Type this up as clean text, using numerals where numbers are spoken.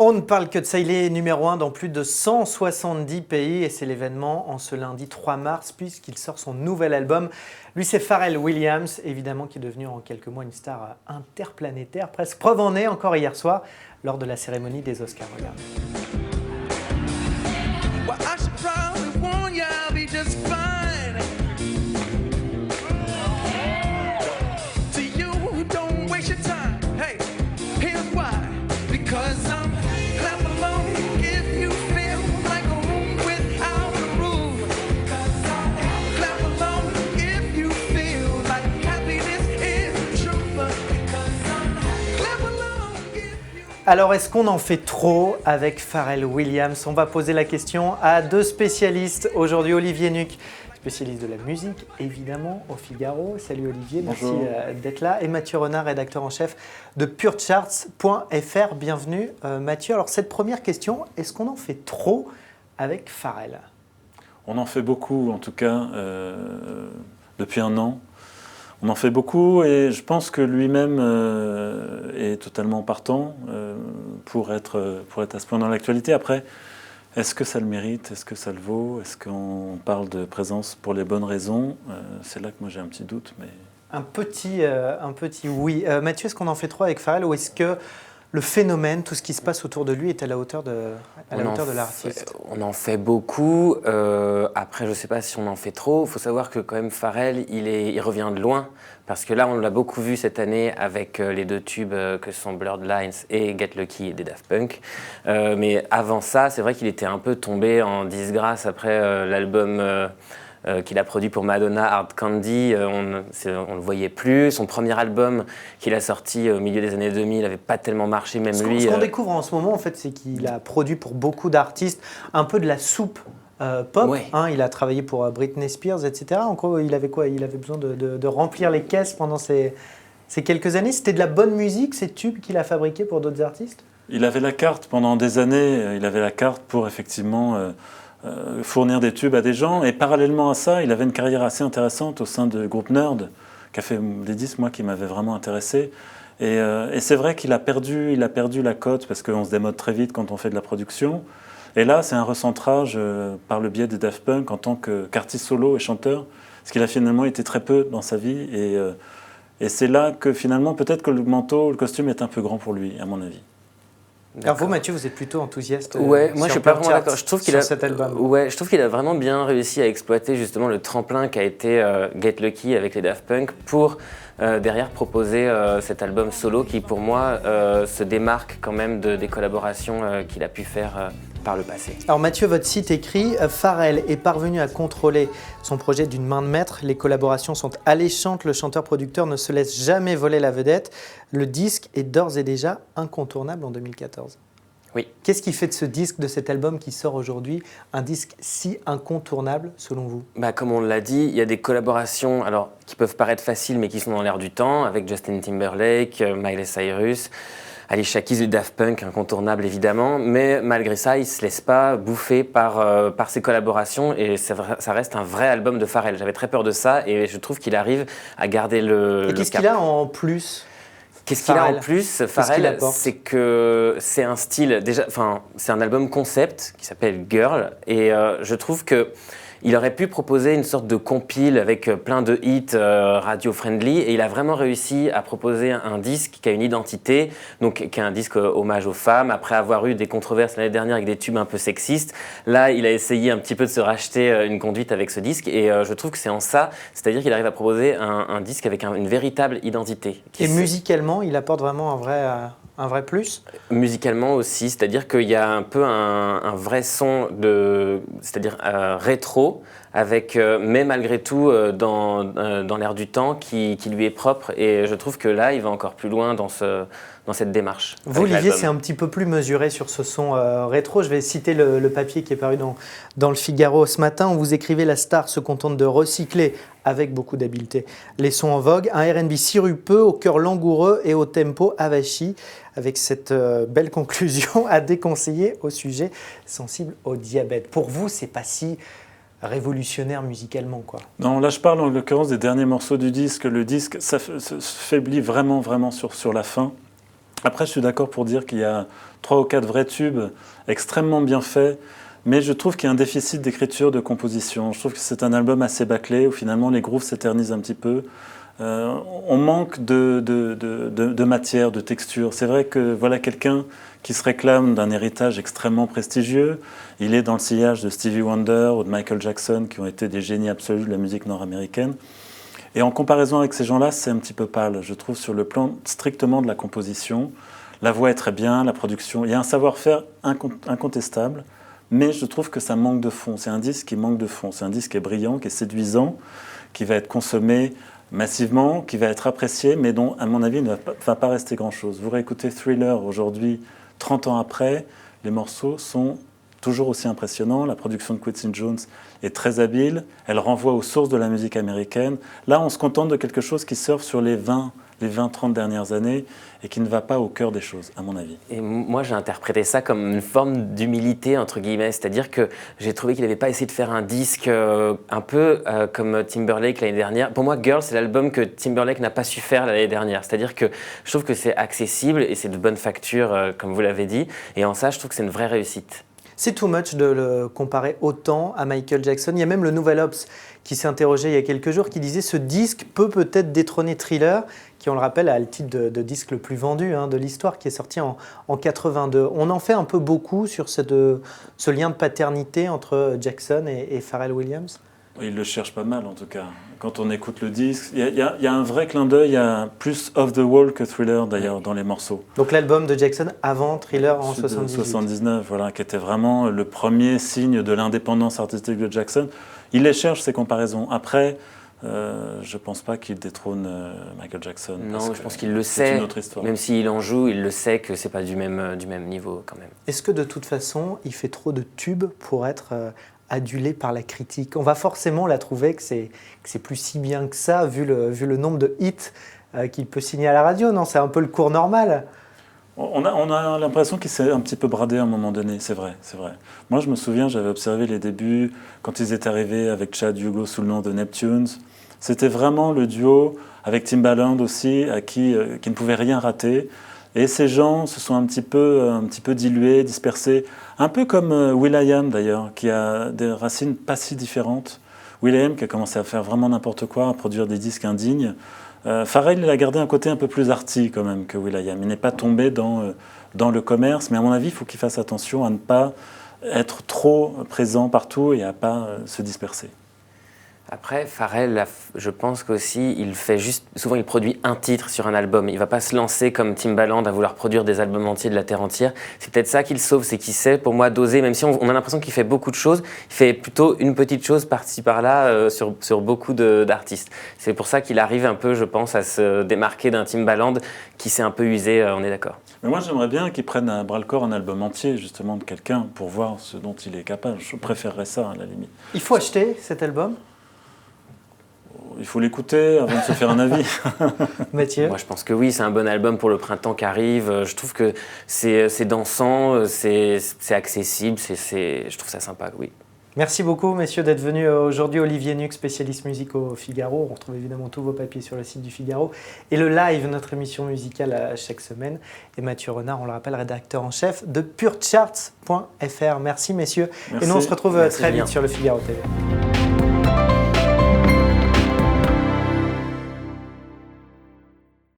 On ne parle que de ça, il est numéro 1 dans plus de 170 pays et c'est l'événement en ce lundi 3 mars puisqu'il sort son nouvel album. Lui c'est Pharrell Williams, évidemment qui est devenu en quelques mois une star interplanétaire, presque preuve en est encore hier soir lors de la cérémonie des Oscars. Regarde. Alors, est-ce qu'on en fait trop avec Pharrell Williams? On va poser la question à deux spécialistes. Aujourd'hui, Olivier Nuc, spécialiste de la musique, évidemment, au Figaro. Salut Olivier, merci d'être là. Et Mathieu Renard, rédacteur en chef de PureCharts.fr. Bienvenue Mathieu. Alors, cette première question, est-ce qu'on en fait trop avec Pharrell? On en fait beaucoup, en tout cas, depuis un an. On en fait beaucoup et je pense que lui-même est totalement partant pour être à ce point dans l'actualité. Après, est-ce que ça le mérite? Est-ce que ça le vaut? Est-ce qu'on parle de présence pour les bonnes raisons? C'est là que moi j'ai un petit doute. Mais... Un petit oui. Mathieu, est-ce qu'on en fait trop avec Pharrell ou est-ce que le phénomène, tout ce qui se passe autour de lui est à la hauteur de l'artiste? On en fait beaucoup. Après, je ne sais pas si on en fait trop. Il faut savoir que quand même Pharrell, il revient de loin. Parce que là, on l'a beaucoup vu cette année avec les deux tubes que sont Blurred Lines et Get Lucky des Daft Punk. Mais avant ça, c'est vrai qu'il était un peu tombé en disgrâce après l'album... qu'il a produit pour Madonna, Hard Candy, on ne le voyait plus. Son premier album qu'il a sorti au milieu des années 2000 n'avait pas tellement marché, même lui. Ce qu'on découvre en ce moment, en fait, c'est qu'il a produit pour beaucoup d'artistes un peu de la soupe pop. Ouais. Il a travaillé pour Britney Spears, etc. En gros, il avait quoi? Il avait besoin de remplir les caisses pendant ces quelques années. C'était de la bonne musique, ces tubes qu'il a fabriqués pour d'autres artistes? Il avait la carte pendant des années. Il avait la carte pour effectivement... fournir des tubes à des gens, et parallèlement à ça, il avait une carrière assez intéressante au sein du groupe Nerd, qui a fait des disques, moi, qui m'avaient vraiment intéressé. Et c'est vrai qu'il a perdu la cote, parce qu'on se démode très vite quand on fait de la production. Et là, c'est un recentrage par le biais des Daft Punk en tant qu'artiste solo et chanteur, ce qu'il a finalement été très peu dans sa vie. Et c'est là que finalement, peut-être que le manteau, le costume est un peu grand pour lui, à mon avis. Alors vous, Mathieu, vous êtes plutôt enthousiaste. Ouais, moi je suis pas vraiment d'accord. Je trouve cet album. Ouais, je trouve qu'il a vraiment bien réussi à exploiter justement le tremplin qu'a été Get Lucky avec les Daft Punk pour derrière proposer cet album solo qui pour moi se démarque quand même des collaborations qu'il a pu faire par le passé. Alors Mathieu, votre site écrit « Pharrell est parvenu à contrôler son projet d'une main de maître. Les collaborations sont alléchantes, le chanteur-producteur ne se laisse jamais voler la vedette. Le disque est d'ores et déjà incontournable en 2014. » Oui. Qu'est-ce qui fait de ce disque, de cet album qui sort aujourd'hui, un disque si incontournable selon vous? Comme on l'a dit, il y a des collaborations qui peuvent paraître faciles mais qui sont dans l'air du temps avec Justin Timberlake, Miley Cyrus, Alicia Keys du Daft Punk, incontournable évidemment, mais malgré ça, il ne se laisse pas bouffer par ses collaborations et ça reste un vrai album de Pharrell. J'avais très peur de ça et je trouve qu'il arrive à garder le cap. Et qu'est-ce qu'il a en plus? Qu'est-ce qu'il a en plus, Pharrell? C'est que c'est un style, c'est un album concept qui s'appelle Girl et je trouve que il aurait pu proposer une sorte de compile avec plein de hits radio-friendly et il a vraiment réussi à proposer un disque qui a une identité, donc qui est un disque hommage aux femmes. Après avoir eu des controverses l'année dernière avec des tubes un peu sexistes, là il a essayé un petit peu de se racheter une conduite avec ce disque et je trouve que c'est en ça, c'est-à-dire qu'il arrive à proposer un disque avec une véritable identité. Et musicalement, il apporte vraiment un vrai plus? Musicalement aussi, c'est-à-dire qu'il y a un peu un vrai son c'est-à-dire rétro, avec, mais malgré tout dans l'air du temps qui lui est propre. Et je trouve que là, il va encore plus loin dans cette démarche. Vous, Olivier, c'est un petit peu plus mesuré sur ce son rétro. Je vais citer le papier qui est paru dans le Figaro ce matin, où vous écrivez « La star se contente de recycler avec beaucoup d'habileté les sons en vogue, un R&B sirupeux, au cœur langoureux et au tempo avachi ». Avec cette belle conclusion à déconseiller au sujet sensible au diabète. Pour vous, c'est pas si révolutionnaire musicalement, quoi? Non, là je parle en l'occurrence des derniers morceaux du disque. Le disque, ça se faiblit vraiment sur la fin. Après, je suis d'accord pour dire qu'il y a 3 ou 4 vrais tubes extrêmement bien faits, mais je trouve qu'il y a un déficit d'écriture, de composition. Je trouve que c'est un album assez bâclé, où finalement les grooves s'éternisent un petit peu. On manque de matière, de texture. C'est vrai que voilà quelqu'un qui se réclame d'un héritage extrêmement prestigieux. Il est dans le sillage de Stevie Wonder ou de Michael Jackson, qui ont été des génies absolus de la musique nord-américaine. Et en comparaison avec ces gens-là, c'est un petit peu pâle, je trouve, sur le plan strictement de la composition. La voix est très bien, la production, il y a un savoir-faire incontestable, mais je trouve que ça manque de fond. C'est un disque qui manque de fond. C'est un disque qui est brillant, qui est séduisant, qui va être consommé massivement, qui va être apprécié, mais dont, à mon avis, il ne va pas rester grand-chose. Vous réécoutez Thriller aujourd'hui, 30 ans après, les morceaux sont toujours aussi impressionnants. La production de Quincy Jones est très habile. Elle renvoie aux sources de la musique américaine. Là, on se contente de quelque chose qui surfe sur les 20-30 dernières années et qui ne va pas au cœur des choses, à mon avis. Et moi, j'ai interprété ça comme une forme d'humilité, entre guillemets. C'est-à-dire que j'ai trouvé qu'il n'avait pas essayé de faire un disque un peu comme Timberlake l'année dernière. Pour moi, Girl, c'est l'album que Timberlake n'a pas su faire l'année dernière. C'est-à-dire que je trouve que c'est accessible et c'est de bonne facture, comme vous l'avez dit. Et en ça, je trouve que c'est une vraie réussite. C'est too much de le comparer autant à Michael Jackson. Il y a même le Nouvel Obs qui s'est interrogé il y a quelques jours, qui disait ce disque peut peut-être détrôner Thriller, qui, on le rappelle, a le titre de disque le plus vendu de l'histoire, qui est sorti en 82. On en fait un peu beaucoup sur ce lien de paternité entre Jackson et Pharrell Williams. Il le cherche pas mal, en tout cas. Quand on écoute le disque, il y a un vrai clin d'œil, il y a plus Off the Wall que Thriller, d'ailleurs, dans les morceaux. Donc l'album de Jackson avant Thriller en 79, voilà, qui était vraiment le premier signe de l'indépendance artistique de Jackson. Il les cherche, ces comparaisons. Après, je ne pense pas qu'il détrône Michael Jackson. Non, je pense qu'il le sait. C'est une autre histoire. Même s'il en joue, il le sait que ce n'est pas du même niveau, quand même. Est-ce que, de toute façon, il fait trop de tubes pour être adulé par la critique? On va forcément la trouver que c'est plus si bien que ça, vu le nombre de hits qu'il peut signer à la radio, non? C'est un peu le cours normal. On a l'impression qu'il s'est un petit peu bradé à un moment donné, c'est vrai, c'est vrai. Moi, je me souviens, j'avais observé les débuts, quand ils étaient arrivés avec Chad Hugo sous le nom de Neptunes. C'était vraiment le duo, avec Timbaland aussi, qui ne pouvait rien rater. Et ces gens se sont un petit peu dilués, dispersés, un peu comme will.i.am d'ailleurs, qui a des racines pas si différentes. will.i.am qui a commencé à faire vraiment n'importe quoi, à produire des disques indignes. Pharrell, il a gardé un côté un peu plus arty quand même que will.i.am. Il n'est pas tombé dans le commerce, mais à mon avis, il faut qu'il fasse attention à ne pas être trop présent partout et à ne pas se disperser. Après, Pharrell, je pense qu'aussi, souvent il produit un titre sur un album. Il ne va pas se lancer comme Timbaland à vouloir produire des albums entiers de la terre entière. C'est peut-être ça qu'il sauve, c'est qu'il sait, pour moi, doser. Même si on a l'impression qu'il fait beaucoup de choses, il fait plutôt une petite chose par-ci par-là sur beaucoup d'artistes. C'est pour ça qu'il arrive un peu, je pense, à se démarquer d'un Timbaland qui s'est un peu usé, on est d'accord. Mais moi, j'aimerais bien qu'il prenne à bras-le-corps un album entier, justement, de quelqu'un pour voir ce dont il est capable. Je préférerais ça, à la limite. Il faut acheter cet album? Il faut l'écouter avant de se faire un avis. Mathieu? Moi, je pense que oui, c'est un bon album pour le printemps qui arrive. Je trouve que c'est dansant, c'est accessible, je trouve ça sympa, oui. Merci beaucoup, messieurs, d'être venus aujourd'hui. Olivier Nuc, spécialiste musique au Figaro. On retrouve évidemment tous vos papiers sur le site du Figaro. Et le live, notre émission musicale chaque semaine. Et Mathieu Renard, on le rappelle, rédacteur en chef de purecharts.fr. Merci, messieurs. Merci. Et nous, on se retrouve très vite sur le Figaro TV.